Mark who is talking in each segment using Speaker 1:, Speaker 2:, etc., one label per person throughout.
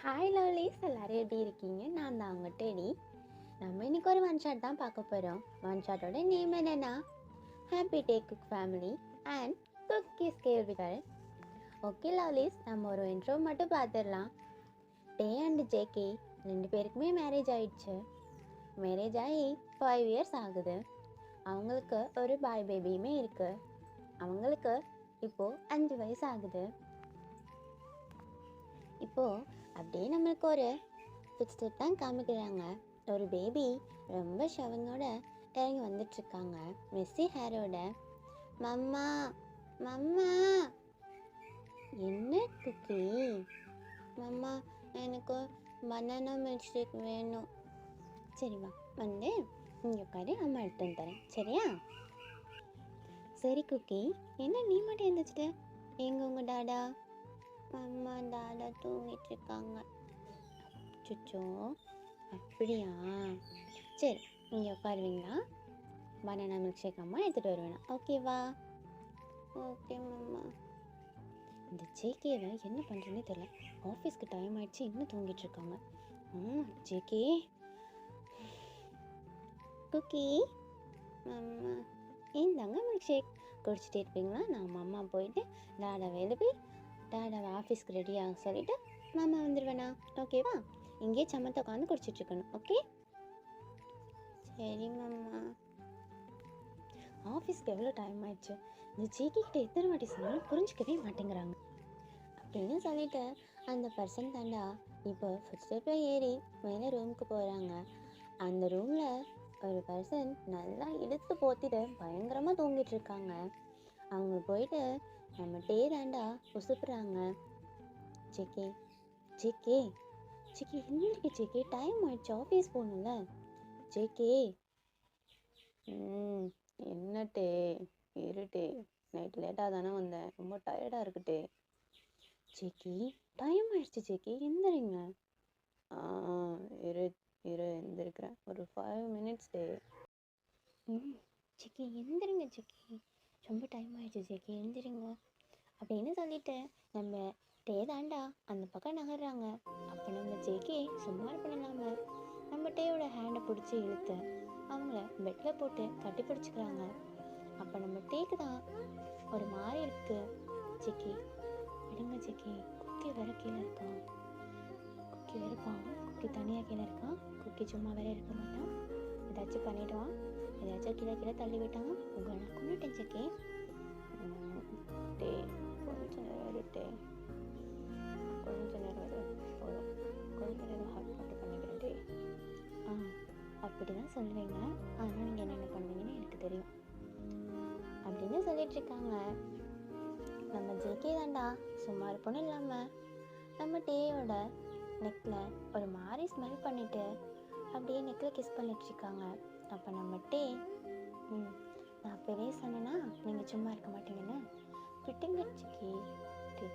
Speaker 1: Hi lovelies, எல்லாரும் எப்படி இருக்கீங்க? நான் தான் அவங்க டெடி. நம்ம இன்னைக்கு ஒரு ஒன் ஷாட் தான் பார்க்க போகிறோம். ஒன் ஷாட்டோட நேம் என்னன்னா happy day cook family and cookies கேள்விகள். ஓகே லவ்லீஸ், நம்ம ஒரு இன்ட்ரோ மட்டும் பார்த்துடலாம். டே அண்ட் ஜேகே ரெண்டு பேருக்குமே மேரேஜ் ஆயிடுச்சு. மேரேஜ் ஆகி 5 இயர்ஸ் ஆகுது. அவங்களுக்கு ஒரு பாய் பேபியுமே இருக்கு. அவங்களுக்கு இப்போது 5 வயசு ஆகுது. இப்போது அப்படியே நம்மளுக்கு ஒரு பிக்சர் தான் காமிக்கிறாங்க. ஒரு பேபி ரொம்ப ஷவங்கோட இறங்கி வந்துட்டுருக்காங்க. மெஸ்ஸி ஹேரோட. Mama mama. என்ன குக்கி? மம்மா, எனக்கு பனானா மில்க் ஷேக் வேணும். சரிம்மா, வந்து இங்கே உட்காரு, அம்மா எடுத்து வந்து தரேன், சரியா? சரி குக்கி, என்ன நீ மட்டும் எழுந்திரிச்சிட்ட? எங்க உங்கள் டாடா? அம்மா, டாடா தூங்கிட்டு இருக்காங்க. சுச்சோ, அப்படியா? சரி, நீங்கள் உட்காருவீங்களா? பனானா மில்க் ஷேக் அம்மா எடுத்துகிட்டு வருவேண்ணா, ஓகேவா? ஓகே மாமா. இந்த ஜேகேவை என்ன பண்ணுறதுனே தெரியல. ஆஃபீஸ்க்கு டைம் ஆயிடுச்சு, இன்னும் தூங்கிட்டு இருக்காங்க. ஜேகே. குக்கி, மாமா இந்தாங்க மில்க் ஷேக். குடிச்சிட்டே இருப்பீங்களா? நான் மாமா போயிட்டு டாடாவை எழுப்பி டாடாவை ஆஃபீஸ்க்கு ரெடியாக சொல்லிவிட்டு மாமா வந்துடுவேண்ணா, ஓகேவா? இங்கேயே சமத்தை உட்காந்து குடிச்சிட்ருக்கணும், ஓகே? சரி மாமா. ஆஃபீஸ்க்கு எவ்வளோ டைம் ஆயிடுச்சு. இந்த ஜேகிட்ட எத்தனை வாட்டி சொன்னாலும் புரிஞ்சிக்கவே மாட்டேங்கிறாங்க அப்படின்னு சொல்லிட்டு அந்த பர்சன் தாண்டா இப்போ ஃபர்ஸ்ட் ஸ்டெப்பில் ஏறி மேலே ரூமுக்கு போகிறாங்க. அந்த ரூமில் ஒரு பர்சன் நல்லா இழுத்து போத்திட்டு பயங்கரமாக தூங்கிட்டு இருக்காங்க. அவங்க போயிட்டு நம்ம டே தாண்டா உசுப்புறாங்க. ஜேகே ஜேகே ஜேகே, இன்னைக்கு ஜேகே டைம் ஆயிடுச்சு, ஆஃபீஸ் போகணும்ல. ஜேகே. என்னட்டே இருட்டே, நைட் லேட்டாக தானே வந்தேன், ரொம்ப டயர்டாக இருக்குட்டே. ஜேகே, டைம் ஆயிடுச்சு ஜேகே, எந்திரிங்க. இரு இரு எந்திரிக்கிறேன், ஒரு 5 minutes டே. ஜேகே எந்திரிங்க ஜேகே, ரொம்ப டைம் ஆயிடுச்சு ஜேகே, எந்திரிங்க அப்படின்னு சொல்லிட்டு நம்ம டே தாண்டா அந்த பக்கம் நகர்றாங்க. அப்போ நம்ம ஜேகே சும்மா பண்ணலாம நம்ம டேயோட ஹேண்டை பிடிச்சி இழுத்து அவங்கள பெட்டில் போட்டு கட்டி பிடிச்சிக்கிறாங்க. அப்போ நம்ம டேக்கு தான் ஒரு மாதிரி இருக்கு. ஜேகே விடுங்க ஜேகே, குக்கி வேற கீழே இருக்கான். குக்கி வேற பாவம், குக்கி தனியாக கீழே இருக்கான். குக்கி சும்மா வேற இருக்க மாட்டான், ஏதாச்சும் பண்ணிடுவான். ஏதாச்சும் கீழே கீழே தள்ளி விட்டாங்க, உங்களை நான் கொண்டுட்டேன் ஜேகே. டே கொஞ்ச நேரம் இருட்டே, கொஞ்ச நேரம் போதும், கொஞ்ச நேரம் ஹாட் மட்டும் பண்ணிக்கிறேன் டே. அப்படி தான் சொல்லுவீங்க, ஆனால் நீங்கள் என்னென்ன பண்ணுவீங்கன்னு எனக்கு தெரியும் அப்படின்னு சொல்லிட்டு இருக்காங்க. நம்ம ஜேகே தாண்டா சும்மா இருப்போன்னு இல்லாமல் நம்ம டேயோட நெக்கில் ஒரு மாதிரி ஸ்மெல் பண்ணிவிட்டு அப்படியே நெக்கில் கிஸ் பண்ணிட்டு இருக்காங்க. அப்போ நம்ம டே, நான் பெரிய சொன்னேன்னா நீங்கள் சும்மா இருக்க மாட்டீங்கன்னு விட்டுங்க ஜேகே.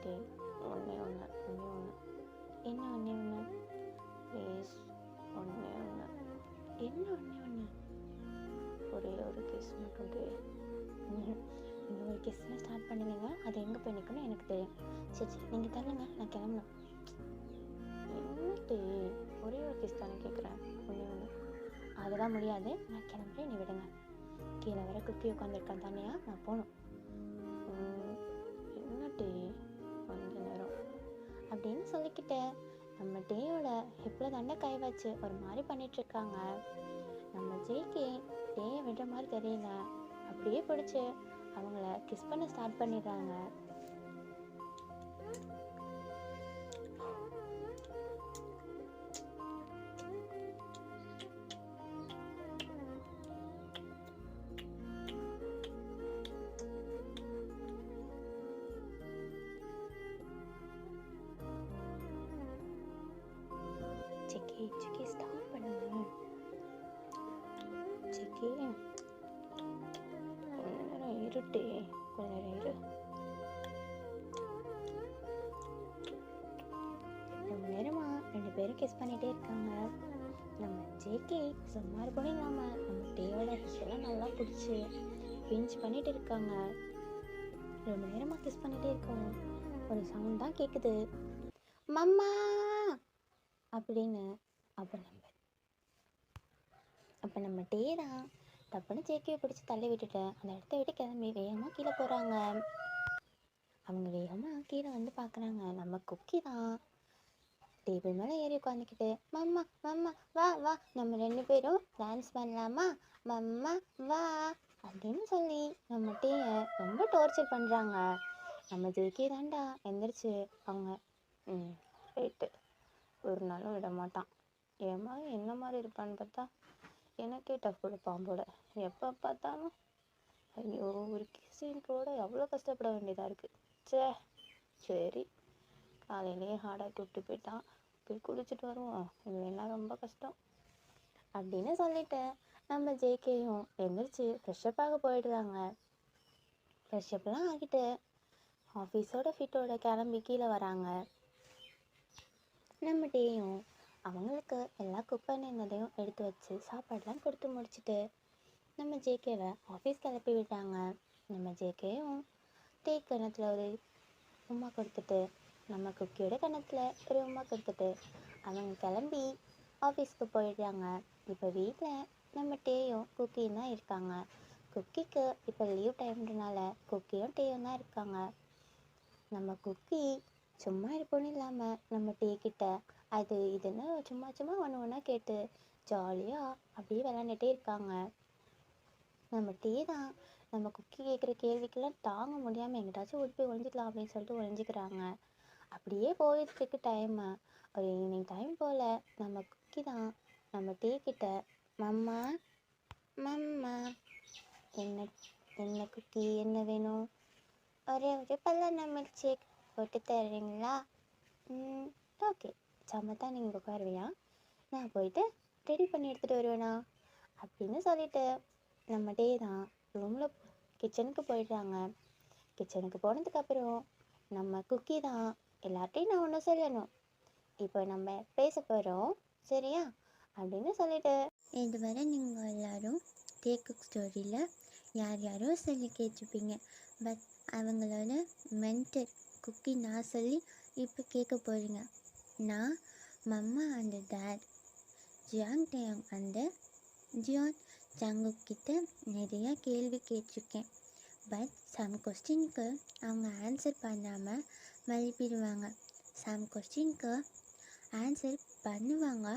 Speaker 1: டே ஒன்றே ஒன்று என்ன ஒன்றே ஒன்று ப்ளீஸ், ஒன்றே ஒன்று. என்ன ஒன்றே ஒன்று? ஒரே ஒரு கிஸ் மட்டும் டே. நீங்கள் ஒரு கிஸ்ஸில் ஸ்டார்ட் பண்ணுவீங்க, அது எங்கே போய் நிற்கணும் எனக்கு தெரியும். சரி சரி, நீங்கள் தரணுங்க, நான் கிளம்பணும். என்ன டே, ஒரே ஒரு கிஸ் தானே கேட்குறேன், ஒன்றே ஒன்று. அதெல்லாம் முடியாது, நான் கிளம்புறேன், நீ விடுங்க. கீழே வர குக்கி உட்காந்துருக்கான் தனியா, நான் போகணும். என்ன டே, கொஞ்ச நேரம் அப்படின்னு சொல்லிக்கிட்டு நம்ம டேயோட ஹிப்பில் தாண்டா கை வச்சு ஒரு மாதிரி பண்ணிகிட்ருக்காங்க. நம்ம ஜேகே டேயை விடுற மாதிரி தெரியல, அப்படியே பிடிச்சி அவங்கள கிஸ் பண்ண ஸ்டார்ட் பண்ணிடுறாங்க. ஜேகே ஜேகே ஸ்டாப் பண்ணுங்க ஜேகே, கொஞ்ச நேரம் இருட்டே, கொஞ்ச நேரம் இரு. ரொம்ப நேரமாக ரெண்டு பேரும் கிஸ் பண்ணிகிட்டே இருக்காங்க. நம்ம ஜேகே சும்மா இருக்கணும் இல்லாமல் நம்ம டேயோட ஹிப்பெல்லாம் நல்லா பிடிச்சி பிஞ்ச் பண்ணிட்டு இருக்காங்க. ரொம்ப நேரமாக கிஸ் பண்ணிகிட்டே இருக்கோம். ஒரு சவுண்ட் தான் கேட்குது, மம்மா அப்படின்னு. அப்போ நம்ம அப்போ நம்ம டே தான் டப்புன்னு ஜேகேவை பிடிச்சி தள்ளி விட்டுட்டு அந்த இடத்த விட்டு கிளம்பி வேகமாக கீழே போகிறாங்க. அவங்க வேகமாக கீழே வந்து பார்க்குறாங்க. நம்ம குக்கி தான் டேபிள் மேலே ஏறி உட்காந்துக்கிட்டு, மம்மா மம்மா வா வா நம்ம 2 பேரும் டான்ஸ் பண்ணலாமா, மம்மா வா அப்படின்னு சொல்லி நம்ம டேயை ரொம்ப டார்ச்சர் பண்ணுறாங்க. நம்ம ஜேகே தாண்டா எந்திரிச்சு அவங்க ரைட்டு ஒரு நாளும் விட மாட்டான். என் மாதிரி என்ன மாதிரி இருப்பான்னு பார்த்தா எனக்கே டஃப் கொடுப்பான் போல. எப்போ பார்த்தாலும் ஐயோ ஒரு கிஸ்ஸிங்கோட எவ்வளோ கஷ்டப்பட வேண்டியதாக இருக்குது. சரி காலையிலேயே ஹார்டாக கூப்பிட்டு போயிட்டான், போய் குளிச்சுட்டு வருவோம், இதெல்லாம் ரொம்ப கஷ்டம் அப்படின்னு சொல்லிட்டு நம்ம ஜேகேயும் எந்திரிச்சு ஃப்ரெஷ்ஷப்பாக போயிடுறாங்க. ஃப்ரெஷ்ஷப்லாம் ஆகிட்டு ஆஃபீஸோட ஃபிட்டோட கிளம்பி கீழே வராங்க. நம்ம டேயும் அவங்களுக்கு எல்லாம் குக் பண்ணியிருந்ததையும் எடுத்து வச்சு சாப்பாடெலாம் கொடுத்து முடிச்சுட்டு நம்ம ஜேகேவை ஆஃபீஸ் கிளப்பி விட்டாங்க. நம்ம ஜேகேயும் டே கணத்தில் ஒரு உமா கொடுத்துட்டு நம்ம குக்கியோட கணத்தில் ஒரு உமா கொடுத்துட்டு அவங்க கிளம்பி ஆஃபீஸ்க்கு போயிடுறாங்க. இப்போ வீட்டில் நம்ம டேயும் குக்கியும் தான் இருக்காங்க. குக்கிக்கு இப்போ லீவ் டைம்ன்றனால குக்கியும் டேயும் தான் இருக்காங்க. நம்ம குக்கி சும்மா இருப்போன்னு இல்லாமல் நம்ம டே கிட்ட அது இதுன்னு சும்மா சும்மா ஒன்று ஒன்றா கேட்டு ஜாலியாக அப்படியே விளாண்டுட்டே இருக்காங்க. நம்ம டே தான் நம்ம குக்கி கேட்குற கேள்விக்கெல்லாம் தாங்க முடியாமல் எங்கிட்டாச்சும் ஓடி போய் ஒழிஞ்சிக்கலாம் அப்படின்னு சொல்லிட்டு ஒழிஞ்சிக்கிறாங்க. அப்படியே போயிட்டுருக்கு டைமு. ஒரு ஈவினிங் டைம் போல் நம்ம குக்கி தான் நம்ம டே கிட்ட மம்மா மம்மா என்ன என்ன குக்கி என்ன வேணும், ஒரே ஒரு பல்லான மில்க் ஷேக் போட்டு தர்றீங்களா? ஓகே சமத்தா நீங்கள் உட்காருவியா, நான் போயிட்டு ரெடி பண்ணி எடுத்துகிட்டு வருவேண்ணா அப்படின்னு சொல்லிட்டு நம்ம டே தான் ரூமில் கிச்சனுக்கு போயிடுறாங்க. கிச்சனுக்கு போனதுக்கப்புறம் நம்ம குக்கி தான் எல்லார்ட்டையும் நான் ஒன்று சொல்லணும், இப்போ நம்ம பேச போகிறோம் சரியா அப்படின்னு சொல்லிட்டு, இதுவரை நீங்கள் எல்லோரும் டே குக் ஸ்டோரியில் யார் யாரோ சொல்லி கேட்டிருப்பீங்க. பட் அவங்களோட மென்டர் குக்கி நான் சொல்லி இப்போ கேட்க போகிறீங்க. நான் மம்மா அண்ட் டேட் ஜியாங் டேயாங் அண்ட் ஜியான் ஜங்குக் கிட்ட நிறையா கேள்வி கேட்டிருக்கேன். பட் சம் கொஸ்டினுக்கு அவங்க ஆன்சர் பண்ணாமல் மழுப்பிடுவாங்க. சம் கொஸ்டினுக்கு ஆன்சர் பண்ணுவாங்க,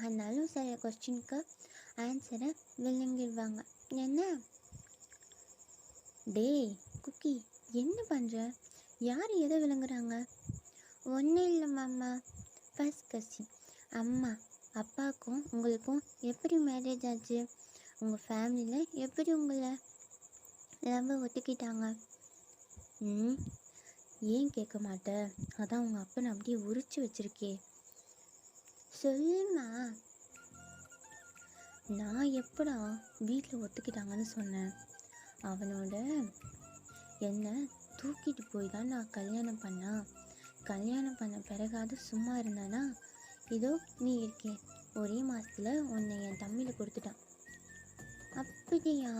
Speaker 1: ஆனாலும் சில கொஸ்டினுக்கு ஆன்சரை விளங்கிடுவாங்க. என்ன டேய் குக்கி என்ன பண்ணுற, யார் எதை விளங்குறாங்க? ஒன்றும் இல்லை மாமா. ஃபர்ஸ்ட் கொஸ்டின், அம்மா அப்பாவுக்கும் உங்களுக்கும் எப்படி மேரேஜ் ஆச்சு? உங்கள் ஃபேமிலியில் எப்படி உங்களை ரொம்ப ஒத்துக்கிட்டாங்க? ஏன் கேட்க மாட்டேன், அதான் உங்கள் அப்பனை அப்படியே உரிச்சு வச்சிருக்கே, சொல்லுமா. நான் எப்படா வீட்டில் ஒத்துக்கிட்டாங்கன்னு சொன்னேன்? அவனோட என்னை தூக்கிட்டு போய் தான் நான் கல்யாணம் பண்ண பிறகாவது சும்மா இருந்தானா? இதோ நீ இருக்கே, ஒரே மாதத்தில் உன்னை என் தம்பியில் கொடுத்துட்டான். அப்படியா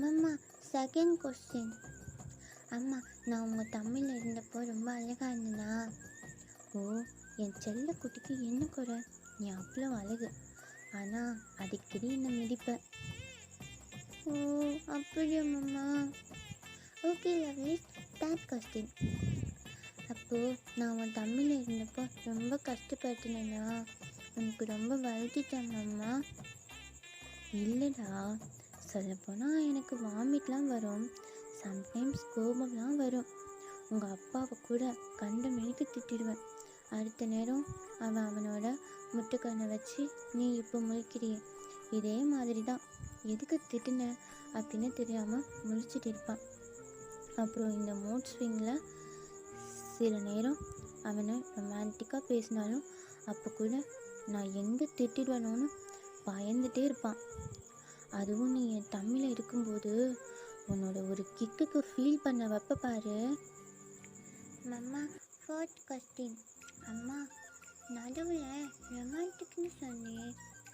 Speaker 1: மம்மா? செகண்ட் கொஸ்டின், அம்மா நான் உங்கள் தம்பியில் இருந்தப்போ ரொம்ப அழகாக இருந்தனா? ஓ என் செல்ல குட்டிக்கு என்ன குறை, நீ அவ்வளோ அழகு, ஆனால் அடிக்கடி என்னை மிதிப்பேன். ஓ அப்படியா mamma? Okay lovely, third question, அப்போது நான் உன் தம்பியில் இருந்தப்போ ரொம்ப கஷ்டப்பட்டுனேன்னா உனக்கு ரொம்ப வருத்திட்டேன் மம்மா? இல்லைடா, சொல்லப்போனால் எனக்கு வாமிட்லாம் வரும், சம்டைம்ஸ் கோபம்லாம் வரும். உங்கள் அப்பாவை கூட கண்ட மெனிக்கு திட்டிடுவேன். அடுத்த நேரம் அவனோட முட்டுக்கண்ணை வச்சு நீ இப்போ முழிக்கிறிய, இதே மாதிரி தான் எதுக்கு திட்டுன அப்படின்னு தெரியாமல் முழிச்சிட்டு இருப்பான். அப்புறம் இந்த மூட் ஸ்விங்கில் சில நேரம் அவனை ரொமான்டிக்காக பேசினாலும் அப்போ கூட நான் எங்கே திட்டிடுவேணும்னு பயந்துகிட்டே இருப்பான். அதுவும் நீ என் தம்பியில் இருக்கும்போது உன்னோட ஒரு கிக்குக்கு ஃபீல் பண்ண வைப்ப பாரு. மம்மா ஃபோர்த் கொஸ்டின், அம்மா நடுவில் ரொமான்டிக்னு சொன்னேன்,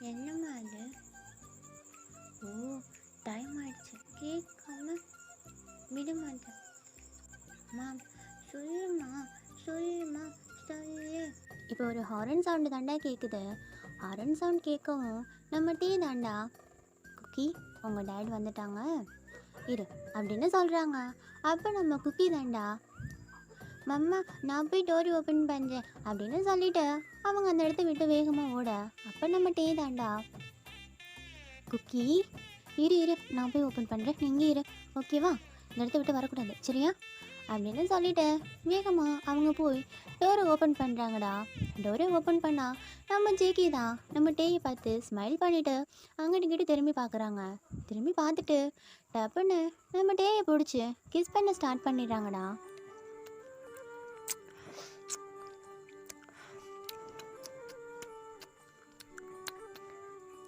Speaker 1: என்னம்மா அது? ஓ டைம் ஆயிடுச்சு, கேட்காம விட மாட்டேன். மேம் சொல்லுமா சொல்லு. இப்போ ஒரு ஹாரன் சவுண்டு தாண்டா கேட்குது. ஹாரன் சவுண்ட் கேட்கவும் நம்ம டீ தாண்டா, குக்கி உங்கள் டேட் வந்துட்டாங்க இரு அப்படின்னு சொல்கிறாங்க. அப்போ நம்ம குக்கி தாண்டா, மம்மா நான் போய் டோர் ஓப்பன் பண்ணுறேன் அப்படின்னு சொல்லிட்டு அவங்க அந்த இடத்த விட்டு வேகமாக ஓட. அப்போ நம்ம டீ தாண்டா, குக்கி இரு இரு நான் போய் ஓப்பன் பண்ணுறேன், நீங்கள் இரு ஓகேவா, இந்த இடத்த விட்டு வரக்கூடாது சரியா அப்படின்னு சொல்லிட்டு வேகமாக அவங்க போய் டோரை ஓப்பன் பண்ணுறாங்கடா. டோரை ஓப்பன் பண்ணால் நம்ம ஜேகே தான் நம்ம டேயை பார்த்து ஸ்மைல் பண்ணிவிட்டு அங்கிட்டு கிட்ட திரும்பி பார்க்குறாங்க. திரும்பி பார்த்துட்டு டப்புன்னு நம்ம டேயை பிடிச்சி கிஸ் பண்ண ஸ்டார்ட் பண்ணிடுறாங்கடா.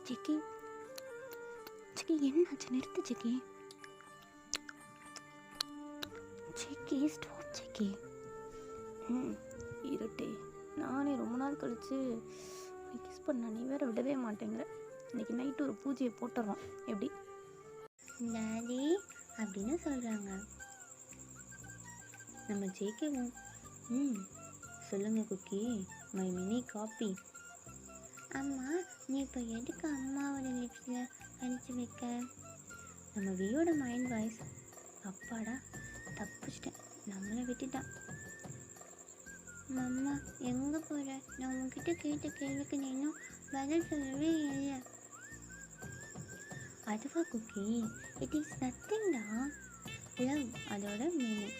Speaker 1: ஜிக்கி ஜிக்கி என்னாச்சு, நிறுத்து ஜிக்கி, ஜிக்கி ஸ்டாப் ஜிக்கி.
Speaker 2: இருட்டே, நானே ரொம்ப நாள் கழிச்சு நீ கிஸ் பண்ண, நீ வேற விடவே மாட்டேங்கிற. இன்னைக்கு நைட்டு ஒரு பூஜையை போட்டுறோம் எப்படி?
Speaker 1: டாடி அப்படின்னு சொல்கிறாங்க. நம்ம ஜேகேவும் சொல்லுங்கள் குக்கி, மை மினி காப்பி. அம்மா நீ இப்போ எதுக்கு அம்மாவோட லிப்ஸில் அடித்து வைக்க? நம்ம வியோட மைண்ட் வாய்ஸ், அப்பாடா தப்பிச்சிட்டேன், நம்மளை விட்டுட்டான். மம்மா எங்கே போகிற? நான் உங்ககிட்ட கேட்ட கேள்விக்கு நீ இன்னும் பதில் சொல்லவே இல்லை. அதுவா குக்கி, இட் இஸ் நத்திங்டா. லவ் அதோட மீனிங்,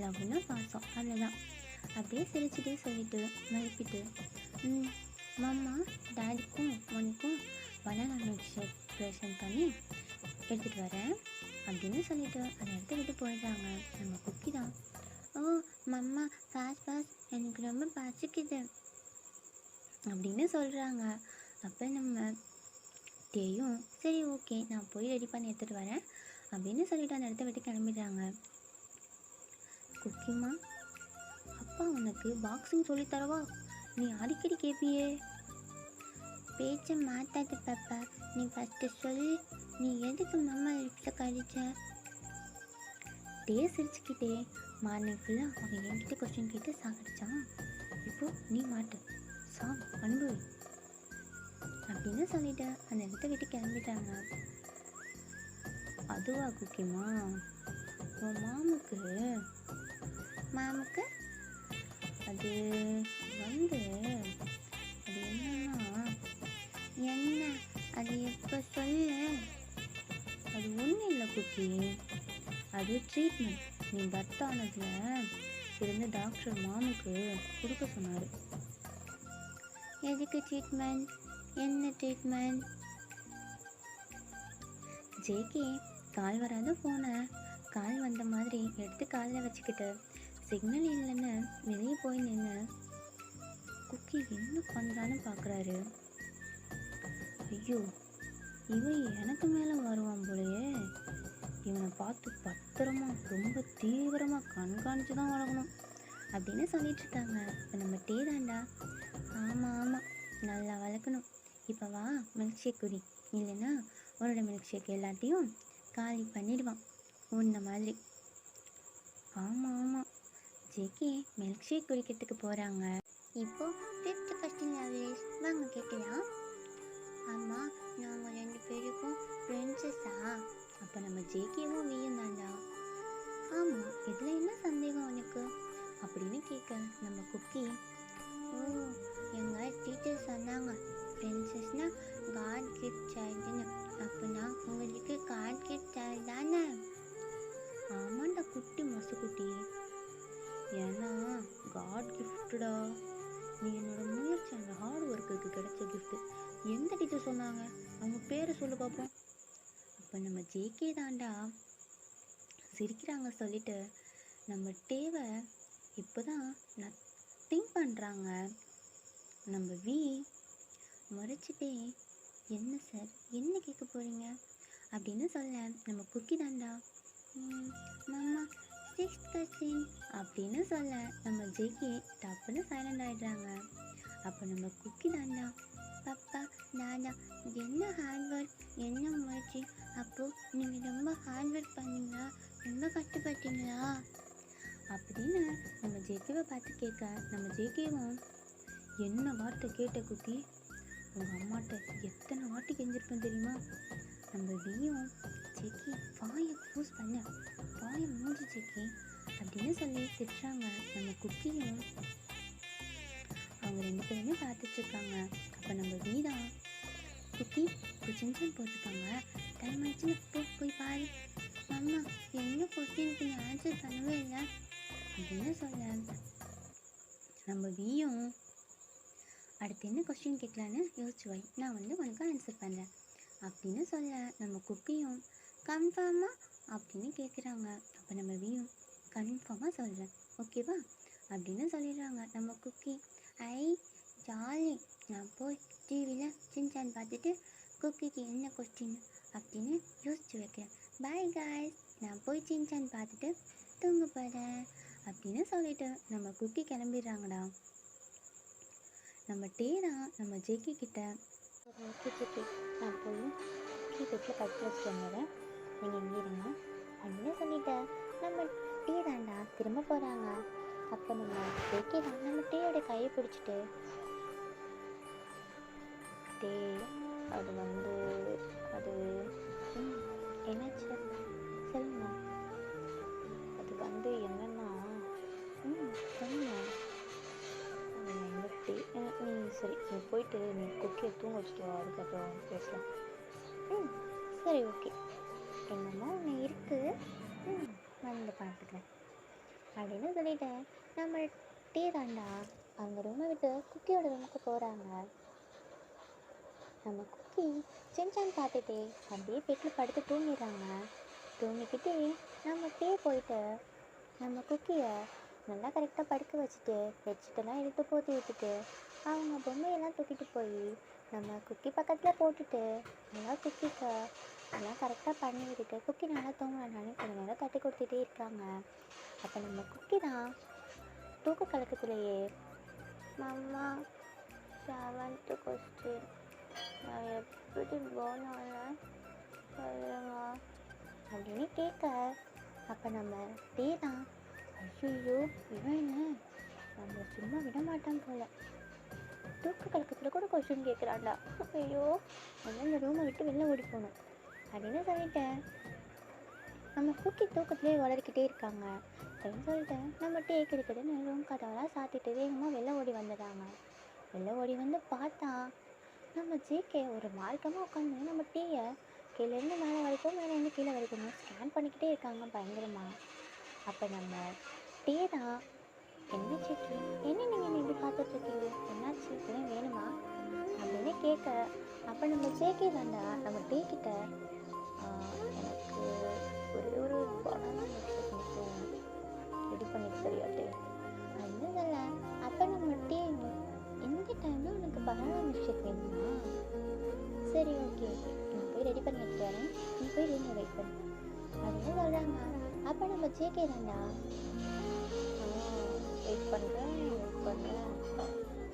Speaker 1: லவ்னா பாசம், அவ்வளோதான். அப்படியே சிரிச்சுட்டே சொல்லிட்டு மறுப்பிட்டு, மம்மா டாடிக்கும் உனக்கும் பனானா மில்க் ஷேக் ப்ரெசன்ட் பண்ணி எடுத்துகிட்டு வரேன் அப்படின்னு சொல்லிட்டு அந்த இடத்த விட்டு போயிடுறாங்க. நம்ம குக்கி தான், ஓ மம்மா ஃபாஸ்ட் எனக்கு ரொம்ப பசிக்குது அப்படின்னு சொல்கிறாங்க. அப்போ நம்ம டேயும் சரி ஓகே நான் போய் ரெடி பண்ணி எடுத்துகிட்டு வரேன் அப்படின்னு சொல்லிட்டு அந்த இடத்த விட்டு கிளம்பிடுறாங்க. குக்கிமா, அப்பா உனக்கு பாக்ஸிங் சொல்லித்தரவா? நீ அடிக்கடி கேட்பியே. பேச்சை மாட்டாத பாப்பா, நீ ஃபஸ்ட்டு சொல்லு, நீ எதுக்கு மம்மா லிப்ஸில் கடிச்ச? டே சிரிச்சுக்கிட்டே, மார்னிங் ஃபுல்லாக அவன் என்கிட்ட கொஸ்டின் கேட்டு சாகடிச்சான், இப்போ நீ மாட்டு சாங் அனுபவி அப்படின்னு சொல்லிட்டு அந்த இடத்த விட்டு கிளம்பிட்டாங்க. அதுவா குக்கிமா, உன் மாமுக்கு அது வந்து அது என்னன்னா, என்ன அது எப்போ சொல்லு? அது ஒன்றும் இல்லை குக்கி, அது ட்ரீட்மெண்ட். நீ பர்த் ஆனதில் இருந்த டாக்டர் மாமுக்கு கொடுக்க சொன்னார். எதுக்கு ட்ரீட்மெண்ட்? என்ன ட்ரீட்மெண்ட்? ஜேகே கால் வராத ஃபோனை கால் வந்த மாதிரி எடுத்து காலில் வச்சுக்கிட்டு சிக்னல் இல்லைன்னு வெளியே போய் நின்று குக்கி என்ன பண்ணுறான்னு பார்க்குறாரு. ஐயோ இவன் எனக்கு மேலே வருவான் போலையே, இவனை பார்த்து பத்திரமா ரொம்ப தீவிரமாக கண்காணித்து தான் வளர்க்கணும் அப்படின்னு சொல்லிட்டு இருக்காங்க. இப்போ நம்ம டே தாண்டா, ஆமாம் நல்லா வளர்க்கணும். இப்போ வா மில்க் ஷேக் குடி, இல்லைன்னா உன்னோட மில்க் ஷேக் எல்லாத்தையும் காலி பண்ணிடுவான் உன்ன மாதிரி. ஆமாம் ஜேகே மில்க் ஷேக் குடிக்கிறதுக்கு போகிறாங்க. இப்போது 5th கொஸ்டின் லவ்லிஸ் வாங்க கேட்கலாம். ஆமாம் நாங்கள் 2 பேருக்கும் ஃப்ரெண்ட்ஸஸா? அப்போ நம்ம ஜேகேவும் வீயும் தாண்டா. ஆமாம் இதில் என்ன சந்தேகம் உனக்கு அப்படின்னு கேட்க நம்ம குக்கி, ஓ எங்கள் டீச்சர் சொன்னாங்க ஃப்ரெண்ட்ஸஸ்னால் காட் கிஃப்ட் சைல்டுன்னு. அப்படின்னா உங்களுக்கு காட் கிஃப்ட் சைல்டு தானே? ஆமாண்டா குட்டி மசுக்குட்டி, ஏன்னா காட் கிஃப்டடா, நீ என்னோட முயற்சி அந்த ஹார்ட் ஒர்க்குக்கு கிடைச்ச கிஃப்ட்டு. எந்த டீச்சர் சொன்னாங்க? அவங்க பேரை சொல்லு பார்ப்போம். அப்போ நம்ம ஜேகே தாண்டா சிரிக்கிறாங்க சொல்லிட்டு நம்ம டேவை இப்போ தான் நத்திங் பண்ணுறாங்க. நம்ம வி முறைச்சிட்டே, என்ன சார் என்ன கேட்க போகிறீங்க அப்படின்னு சொல்ல நம்ம குக்கி தாண்டா, மாமா 6th கொஸ்டின் அப்படின்னு சொல்ல நம்ம ஜேகே டப்புன்னு சைலண்ட் ஆகிடுறாங்க. அப்போ நம்ம குக்கி தாண்டா, பாப்பா தாண்டா என்ன ஹார்ட் ஒர்க் என்ன முயற்சி, அப்போது நீங்கள் ரொம்ப ஹார்ட் ஒர்க் பண்ணீங்களா, ரொம்ப கஷ்டப்பட்டீங்களா அப்படின்னு நம்ம ஜேகேவை பார்த்து கேட்க நம்ம ஜேகேவும்
Speaker 2: என்ன வார்த்தை கேட்ட குட்டி? உங்கள் அம்மாட்ட எத்தனை வாட்டி கெஞ்சிருப்பேன் தெரியுமா? நம்ம வீயும் ஜெக்கி வாயை க்ளோஸ் பண்ண, வாயை மூஞ்சி ஜெக்கி அப்படின்னு சொல்லி திட்டுறாங்க. நம்ம குக்கியும் அவங்க 2 பேருமே பார்த்துட்ருக்காங்க. அப்போ நம்ம வீதான், குக்கி சின்சன் போட்டிருக்காங்க, டைம் ஆயிடுச்சுன்னு போய் பாரு. அம்மா என்ன கொஸ்டினுக்கு நீ ஆன்சர் பண்ணவே இல்லை அப்படின்னு சொல்ல, நம்ம வீயும் அடுத்து என்ன கொஸ்டின் கேட்கலான்னு யோசிச்சு வை, நான் உனக்கு ஆன்சர் பண்ணுறேன் அப்படின்னு சொல்ல, நம்ம குக்கியும் கன்ஃபார்மா அப்படின்னு கேட்குறாங்க. அப்போ நம்ம வீயும் கன்ஃபார்மாக சொல்கிறேன் ஓகேவா அப்படின்னு சொல்லிடுறாங்க. நம்ம குக்கி ஐ ஜாலி, நான் போய் டிவியில் சின்சான் பார்த்துட்டு குக்கிக்கு என்ன கொஸ்டின் அப்படின்னு யோசிச்சு வைக்கிறேன். பாய் காய்ஸ், நான் போய் சின்சான் பார்த்துட்டு தூங்க போகிறேன் அப்படின்னு சொல்லிட்டு நம்ம குக்கி கிளம்பிடுறாங்கடா. நம்ம டேரா நம்ம ஜெக்கி கிட்ட
Speaker 1: ஓகே ஜெக்கி, நான் போய் பெட்டில் படுத்து வச்சுட்டு வந்துடுறேன், நீங்கள் இங்கே இருங்க அப்படின்னு சொல்லிட்டு நம்ம டீ தாண்டா திரும்ப போகிறாங்க. அப்போ நம்ம ஜெக்கி தான் நம்ம டீயோட கையை பிடிச்சிட்டு, டே அது என்னாச்சு சொல்லுங்க. அது என்னன்னா சொல்லுங்க. நீ சரி, நீ போயிட்டு நீ குக்கியை தூங்க வச்சுட்டு வா, அதுக்கப்புறம் பேசலாம். சரி ஓகே, என்னமோ ஒன்று இருக்குது, வந்து பார்த்துக்கிறேன் அப்படின்னு சொல்லிட்டு நம்ம டீ தாண்டா அவங்க ரூமை விட்டு குக்கியோட ரூமுக்கு போகிறாங்க. நம்ம குக்கி சின்சான் பார்த்துட்டே அப்படியே பெட்டில் படுத்து தூங்கிடுறாங்க. தூங்கிக்கிட்டே நம்ம டீ போயிட்டு நம்ம குக்கியை நல்லா கரெக்டாக படுக்க வச்சுட்டு பெட்ஷீட்டெல்லாம் எடுத்து போற்றி விட்டுட்டு அவங்க பொம்மையெல்லாம் தூக்கிட்டு போய் நம்ம குக்கி பக்கத்தில் போட்டுட்டு நல்லா குக்கிக்கு எல்லாம் கரெக்டாக பண்ணி விட்டுட்டு குக்கி நல்லா தூங்கலான்னு கொஞ்சம் நேரம் தட்டி கொடுத்துட்டே இருக்காங்க. அப்போ நம்ம குக்கி தான் தூக்க கலக்கத்துலேயே மம்மா 7th கொஸ்டின் நான் எப்படி போனாலும் சொல்லுங்க அப்படின்னு கேட்க, அப்போ நம்ம டீ தான் ஐயோ இவன் என்ன நம்மளை சும்மா விட மாட்டான் போல, தூக்க கலக்கத்தில் கூட கொஸ்டின் கேட்குறான்டா, ஐயோ நம்ம இந்த ரூமை விட்டு வெளில ஓடி போகணும் அப்படின்னு சொல்லிட்டேன். நம்ம குக்கி தூக்கத்துலேயே வளர்க்கிட்டே இருக்காங்க அப்படின்னு சொல்லிட்டு நம்ம டீ கிடைக்குதுன்னு ரூம் கதவெல்லாம் சாத்திட்டு வேகமாக வெளில ஓடி வந்துடுறாங்க. வெளில ஓடி வந்து பார்த்தா நம்ம ஜேகே ஒரு மார்க்கமாக உட்காந்து நம்ம டீயை கீழேருந்து மேலே வரைக்கும் மேலேருந்து கீழே வரைக்கும் ஸ்கேன் பண்ணிக்கிட்டே இருக்காங்க பயங்கரமாக. அப்போ நம்ம டீ தான் என்ன ஜேகே என்ன நீங்கள் இப்படி பார்த்துட்ருக்கீங்க, என்னாச்சு ஏன் வேணுமா அப்படின்னு கேட்க, அப்போ நம்ம ஜேகே தாண்டா நம்ம டீ கிட்ட எனக்கு ஒரே ஒரு பனானா மில்க்ஷேக் மட்டும் ரெடி பண்ணிட்டு தெரியாது அப்படின்னு சொல்ல, அப்போ நம்ம டீ எந்த டைமில் உனக்கு பனானா மில்க்ஷேக் வேணுமா, சரி ஓகே நான் போய் ரெடி பண்ணி வச்சுட்டு நீ போய் ரூமில் வெயிட் பண்ணு அப்படின்னு சொல்கிறாங்க. அப்போ நம்ம ஜேகே தாண்டா வெயிட் பண்ணுறேன்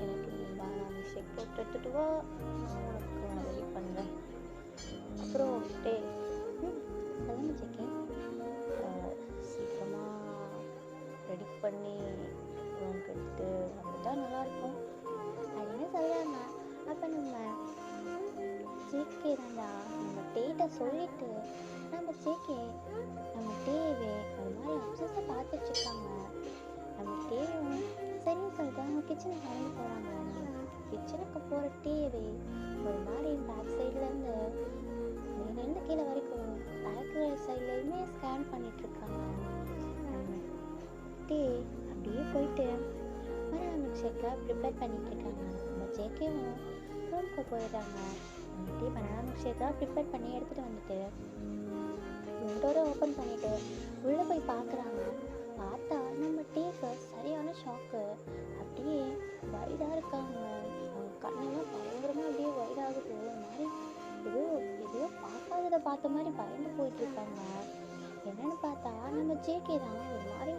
Speaker 1: எனக்கு நீ பனானா மில்க்ஷேக் போட்டு எடுத்துட்டு வா, உனக்கு நான் ரெடி பண்ணுறேன். அப்புறம் டே சொல்லுங்க ஜேகே, சீக்கிரமாக ரெடி பண்ணி உனக்கு எடுத்துகிட்டு வந்துட்டா நல்லாயிருக்கும் அப்படின்னு சொல்கிறாங்க. அப்போ நம்ம ஜேகே தாண்டா நம்ம டேட்டை சொல்லிட்டு நம்ம ஜேகே நம்ம டேவே அது மாதிரி அப்சஸாக பார்த்துட்ருக்காங்க. நம்ம டேவும் சரின்னு சொல்லிட்டு அவங்க கிச்சனுக்கு நடந்து போகிறாங்க. நம்ம கிச்சனுக்கு போகிற டேவே ஒரு மாதிரி பேக் சைட்லேருந்து மேலேருந்து கீழே வரைக்கும் பேக் சைட்லேயுமே ஸ்கேன் பண்ணிகிட்ருக்காங்க. நம்ம டே அப்படியே போயிட்டு பனானா மில்க்ஷேக்கை ப்ரிப்பேர் பண்ணிகிட்ருக்காங்க. நம்ம ஜேகேவும் ரூமுக்கு போயிடுறாங்க. நம்ம டீ பனானா மில்க்ஷேக்காக ப்ரிப்பேர் பண்ணி எடுத்துகிட்டு வந்துட்டு டோரை ஓப்பன் பண்ணிவிட்டு உள்ளே போய் பார்க்குறாங்க. பார்த்தா நம்ம டீக்கு சரியான ஷாக்கு, அப்படியே வைடாக இருக்காங்க. அவங்க கண்ணெல்லாம் பயங்கரமாக அப்படியே வைடாகுது, ஒரு மாதிரி எதையோ பார்க்காததை பார்த்த மாதிரி பயந்து போயிட்டுருக்காங்க. என்னென்னு பார்த்தா நம்ம ஜேகே தான் ஒரு மாதிரி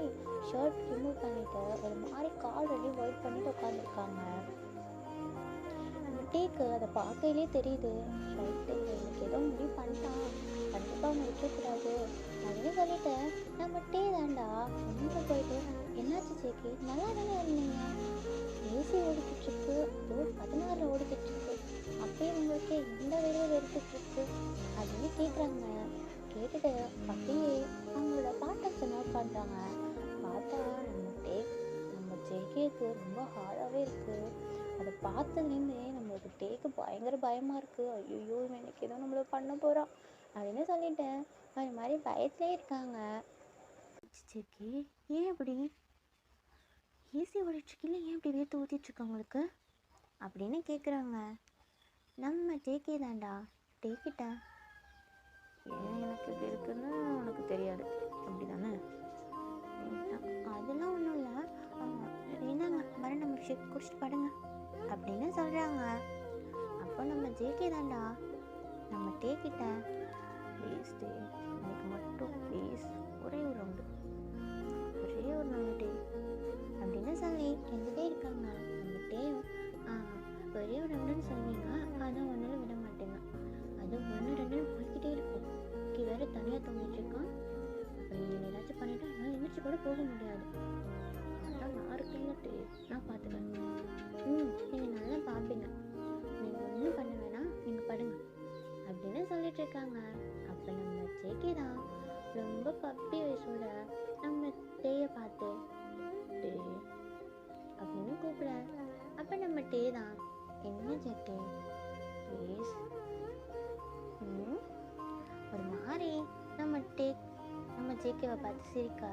Speaker 1: ஷர்ட் ரிமூவ் பண்ணிவிட்டு ஒரு மாதிரி கால் ரெடி ஒயிட் பண்ணிட்டு உட்காந்துருக்காங்க. நம்ம டீக்கு அதை பார்க்கையிலே தெரியுது, ரைட்டு எனக்கு ஏதோ முடிவு பண்ணிட்டான், கண்டிப்பாக அவங்க விட்டுக்கூடாது அப்படின்னு சொல்லிட்டு நம்ம டீ தாண்டா ரொம்ப போயிட்டு, என்னாச்சு ஜேகே நல்லா தானே இருந்தீங்க, ஏசி ஓடிக்கிட்டுருக்கு பார்த்ததுலேருந்தே நம்மளுக்கு டேக்கு பயங்கர பயமாக இருக்குது. ஐயோ இவன் இன்னைக்கு ஏதோ நம்மளை பண்ண போகிறான் அப்படின்னு சொல்லிட்டு ஒரு மாதிரி பயத்திலே இருக்காங்க. ஜேகே ஏன் அப்படி ஏசி ஓடிட்டுருக்கீங்களா, ஏன் இப்படி வேர்த்து ஊற்றிட்டுருக்கு உங்களுக்கு அப்படின்னு கேட்குறாங்க. நம்ம ஜேகே தான்டா, டேக்கிட்ட ஏன் எனக்கு இப்படி இருக்குன்னு உனக்கு தெரியாது அப்படி தானே? அதெல்லாம் ஒன்றும் இல்லை, என்னங்க மரண மிக்சி குடிச்சிட்டு படுங்க அப்படின்னு சொல்கிறாங்க. அப்போ நம்ம ஜேகே தான்டா நம்ம டேக்கிட்ட ப்ளீஸ் டே எனக்கு மட்டும் ப்ளீஸ் ஒரே ஒரு ரவுண்டு டே அப்படின்னு சொல்லி எங்கிட்டே இருக்காங்க. நம்ம டே ஒரே ஒரு ரவுண்டுன்னு சொல்லுவீங்க, ஆனால் ஒன்றில் விட மாட்டேங்க. அது 1 2 போய்கிட்டே இருக்கும். வேறு தனியாக தூங்கிட்டுருக்கான். அப்போ நீங்கள் ஏதாச்சும் பண்ணிட்டா நான் எழுந்திரிச்சு கூட போக முடியாது. அதான் நான் இருக்கேங்க டே, நான் பார்த்துக்கிறேன். நீங்கள் நல்லா பார்ப்பீங்க, நீங்கள் ஒன்றும் பண்ண வேணாம், நீங்கள் படுங்க அப்படின்னு சொல்லிட்டு இருக்காங்க. அப்போ நம்ம ஜேகே தான் ரொம்ப பப்பி வயசோட நம்ம டேயை பார்த்து டே அப்படின்னு கூப்பிட. அப்போ நம்ம டே தான் என்ன ஜேகே ப்ளீஸ் ஒரு மாதிரி நம்ம ஜேகேவை பார்த்து சிரிக்கா.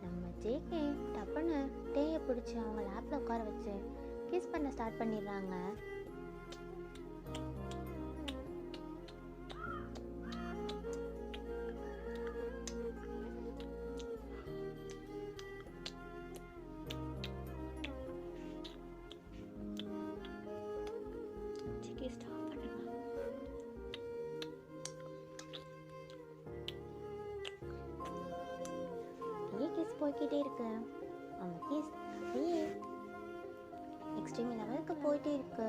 Speaker 1: நம்ம ஜேகே டப்புன்னு டேயை பிடிச்சி அவங்க லேப்பில் உட்கார வச்சு கிஸ் பண்ண ஸ்டார்ட் பண்ணிடுறாங்க. கிஸ் போய்கிட்டே இருக்கு. அவங்க கிஸ் அப்படியே எக்ஸ்ட்ரீம் லெவலுக்கு போயிட்டே இருக்கு.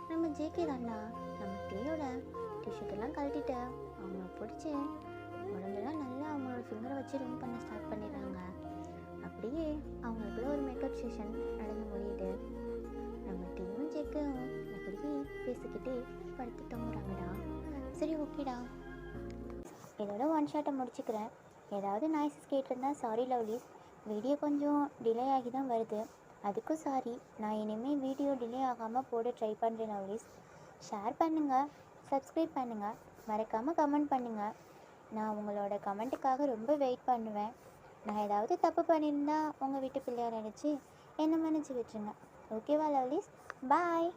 Speaker 1: நம்ம ஜேகே தாண்டா நம்ம டேயோட டிஷர்ட்டெல்லாம் கழட்டிட்டு அவங்கள பிடிச்சி உடம்பெல்லாம் நல்லா அவங்களோட ஃபிங்கரை வச்சு ரூம் பண்ண ஸ்டார்ட் பண்ணிடுறாங்க. அப்படியே அவங்களுக்குள்ள ஒரு மேக்கப் செஷன் நடந்து முடியுது. நம்ம டேயும் ஜேக்கும் அப்படியே பேசிக்கிட்டே படுத்து தூங்குறாங்கடா. சரி ஓகேடா, இதோட 1 ஷாட்டை முடிச்சுக்கிறேன். ஏதாவது நாய்ஸஸ் கேட்டிருந்தா சாரி லவ்லீஸ். வீடியோ கொஞ்சம் டிலே ஆகி தான் வருது, அதுக்கும் சாரி. நான் இனிமேல் வீடியோ டிலே ஆகாமல் போட ட்ரை பண்ணுறேன் லவ்லீஸ். ஷேர் பண்ணுங்கள், சப்ஸ்கிரைப் பண்ணுங்கள், மறக்காமல் கமெண்ட் பண்ணுங்கள். நான் உங்களோட கமெண்ட்டுக்காக ரொம்ப வெயிட் பண்ணுவேன். நான் ஏதாவது தப்பு பண்ணியிருந்தா உங்கள் வீட்டு பிள்ளையார் நினச்சி என்னை மன்னிச்சு விட்டுருங்க. ஓகேவா லவ்லீஸ்? பாய்.